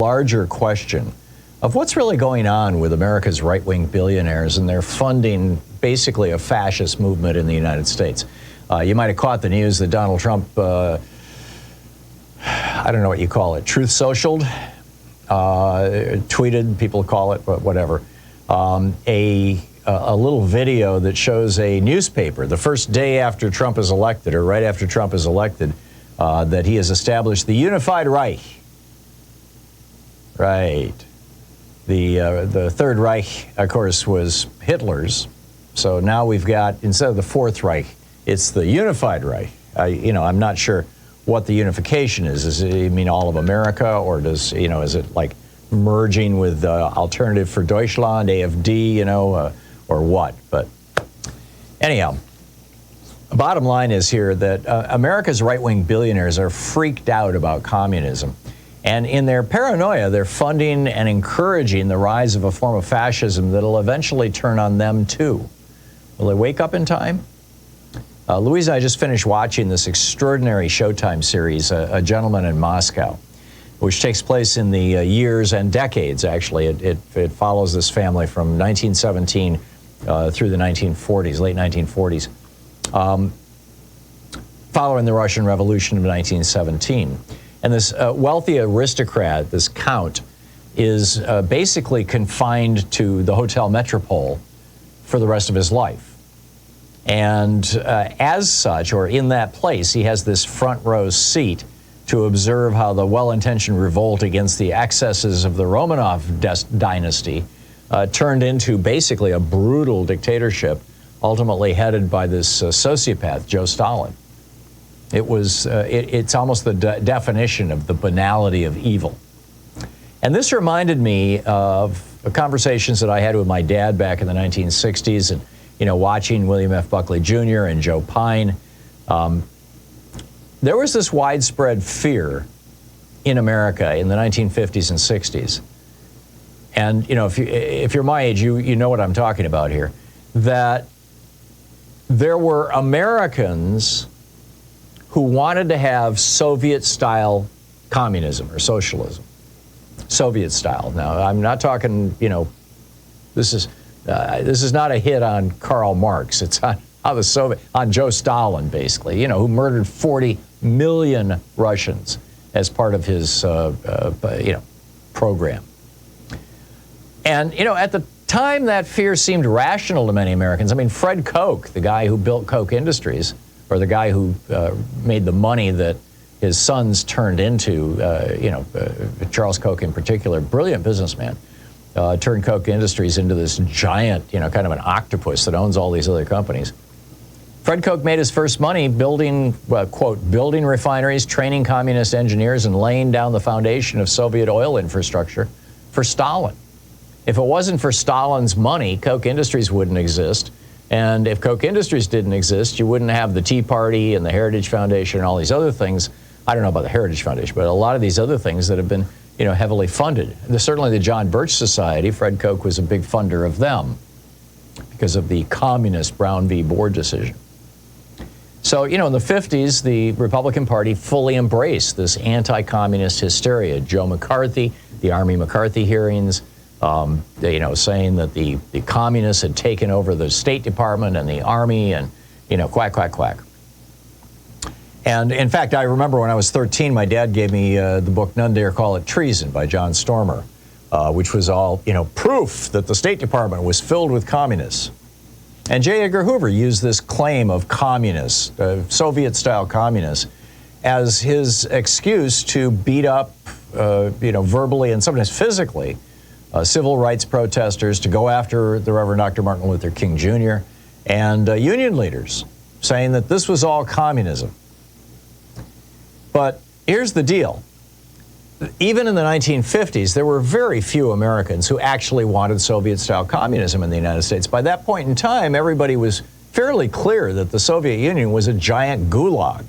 larger question of what's really going on with America's right-wing billionaires and their funding basically a fascist movement in the United States. You might have caught the news that Donald Trump, I don't know what you call it, truth socialed, tweeted, people call it, whatever, a little video that shows a newspaper the first day after Trump is elected, or right after Trump is elected, that he has established the Unified Reich. Right. The Third Reich, of course, was Hitler's. So now we've got, instead of the Fourth Reich, it's the Unified Reich. I'm not sure what the unification is. Does it mean all of America, or does, is it like merging with Alternative for Deutschland, AfD, or what? But anyhow, the bottom line is here that America's right-wing billionaires are freaked out about communism. And in their paranoia, they're funding and encouraging the rise of a form of fascism that'll eventually turn on them too. Will they wake up in time? Louise and I just finished watching this extraordinary Showtime series, A Gentleman in Moscow, which takes place in the years and decades, actually. It follows this family from 1917 through the 1940s, late 1940s, following the Russian Revolution of 1917. And this wealthy aristocrat, this count, is basically confined to the Hotel Metropole for the rest of his life. And as such, or in that place, he has this front row seat to observe how the well-intentioned revolt against the excesses of the Romanov dynasty turned into basically a brutal dictatorship, ultimately headed by this sociopath, Joe Stalin. It was, it's almost the definition of the banality of evil. And this reminded me of conversations that I had with my dad back in the 1960s, and, watching William F. Buckley Jr. and Joe Pyne. There was this widespread fear in America in the 1950s and 60s. And, if you're my age, you know what I'm talking about here, that there were Americans who wanted to have Soviet-style communism or socialism. Soviet-style. Now, I'm not talking, this is not a hit on Karl Marx. It's on Joe Stalin, basically, who murdered 40 million Russians as part of his, program. And, at the time, that fear seemed rational to many Americans. I mean, Fred Koch, the guy who built Koch Industries, or the guy who made the money that his sons turned into, Charles Koch in particular, brilliant businessman, turned Koch Industries into this giant, kind of an octopus that owns all these other companies. Fred Koch made his first money building, quote, building refineries, training communist engineers, and laying down the foundation of Soviet oil infrastructure for Stalin. If it wasn't for Stalin's money, Koch Industries wouldn't exist. And if Koch Industries didn't exist, you wouldn't have the Tea Party and the Heritage Foundation and all these other things. I don't know about the Heritage Foundation, but a lot of these other things that have been, heavily funded. Certainly the John Birch Society, Fred Koch was a big funder of them because of the communist Brown v. Board decision. So, in the 50s, the Republican Party fully embraced this anti-communist hysteria. Joe McCarthy, the Army McCarthy hearings, saying that the communists had taken over the State Department and the Army, and, quack, quack, quack. And in fact, I remember when I was 13, my dad gave me the book None Dare Call It Treason by John Stormer, which was all, proof that the State Department was filled with communists. And J. Edgar Hoover used this claim of communists, Soviet-style communists, as his excuse to beat up, verbally and sometimes physically, civil rights protesters, to go after the Reverend Dr. Martin Luther King Jr. and union leaders, saying that this was all communism. But here's the deal. Even in the 1950s, there were very few Americans who actually wanted Soviet-style communism in the United States. By that point in time, everybody was fairly clear that the Soviet Union was a giant gulag.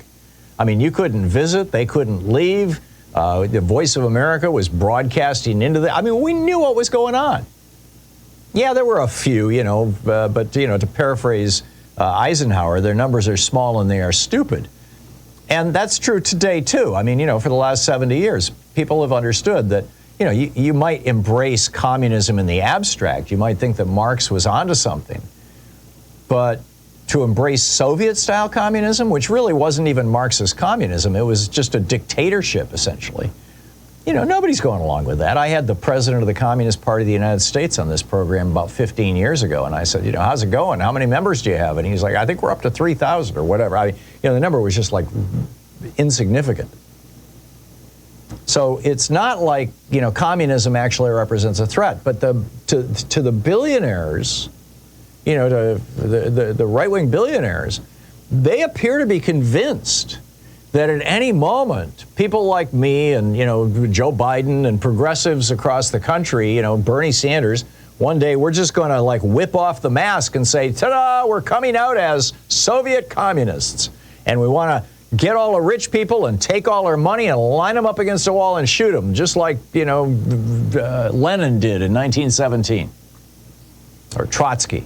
I mean, you couldn't visit, they couldn't leave. The Voice of America was broadcasting into the, we knew what was going on. Yeah, there were a few, but, to paraphrase Eisenhower, their numbers are small and they are stupid. And that's true today, too. For the last 70 years, people have understood that, you might embrace communism in the abstract. You might think that Marx was onto something. But to embrace Soviet-style communism, which really wasn't even Marxist communism, it was just a dictatorship, essentially. Nobody's going along with that. I had the president of the Communist Party of the United States on this program about 15 years ago, and I said, how's it going? How many members do you have? And he's like, I think we're up to 3,000 or whatever. I mean, the number was just like insignificant. So it's not like, communism actually represents a threat, but to the billionaires, to the right-wing billionaires, they appear to be convinced that at any moment, people like me and, Joe Biden and progressives across the country, Bernie Sanders, one day we're just going to whip off the mask and say, ta-da, we're coming out as Soviet communists. And we want to get all the rich people and take all their money and line them up against a wall and shoot them, just like, Lenin did in 1917, or Trotsky.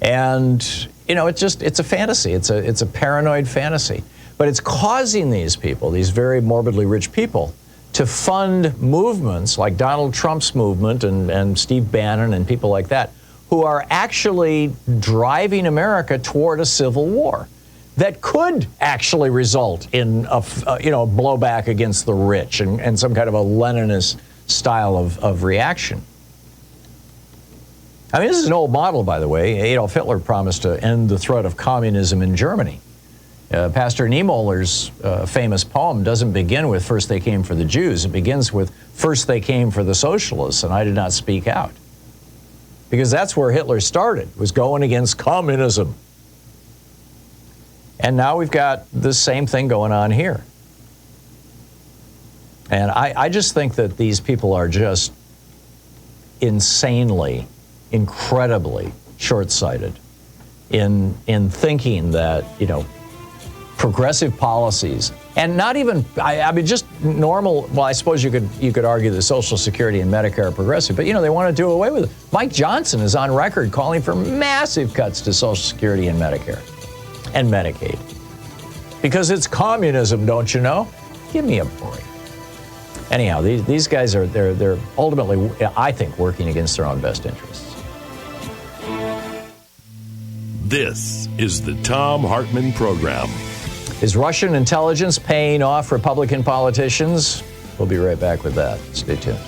And, it's a fantasy. It's a paranoid fantasy. But it's causing these people, these very morbidly rich people, to fund movements like Donald Trump's movement and Steve Bannon and people like that, who are actually driving America toward a civil war that could actually result in a blowback against the rich and some kind of a Leninist style of reaction. I mean, this is an old model, by the way. Adolf Hitler promised to end the threat of communism in Germany. Pastor Niemöller's famous poem doesn't begin with "First they came for the Jews." It begins with "First they came for the socialists, and I did not speak out." Because that's where Hitler started, was going against communism. And now we've got the same thing going on here. And I just think that these people are just insanely, incredibly short-sighted in thinking that, progressive policies, and not even, I mean, just normal, well, I suppose you could argue that Social Security and Medicare are progressive, but, they want to do away with it. Mike Johnson is on record calling for massive cuts to Social Security and Medicare and Medicaid. Because it's communism, don't you know? Give me a break. Anyhow, these guys are, they're ultimately, I think, working against their own best interests. This is the Thom Hartmann Program. Is Russian intelligence paying off Republican politicians? We'll be right back with that. Stay tuned.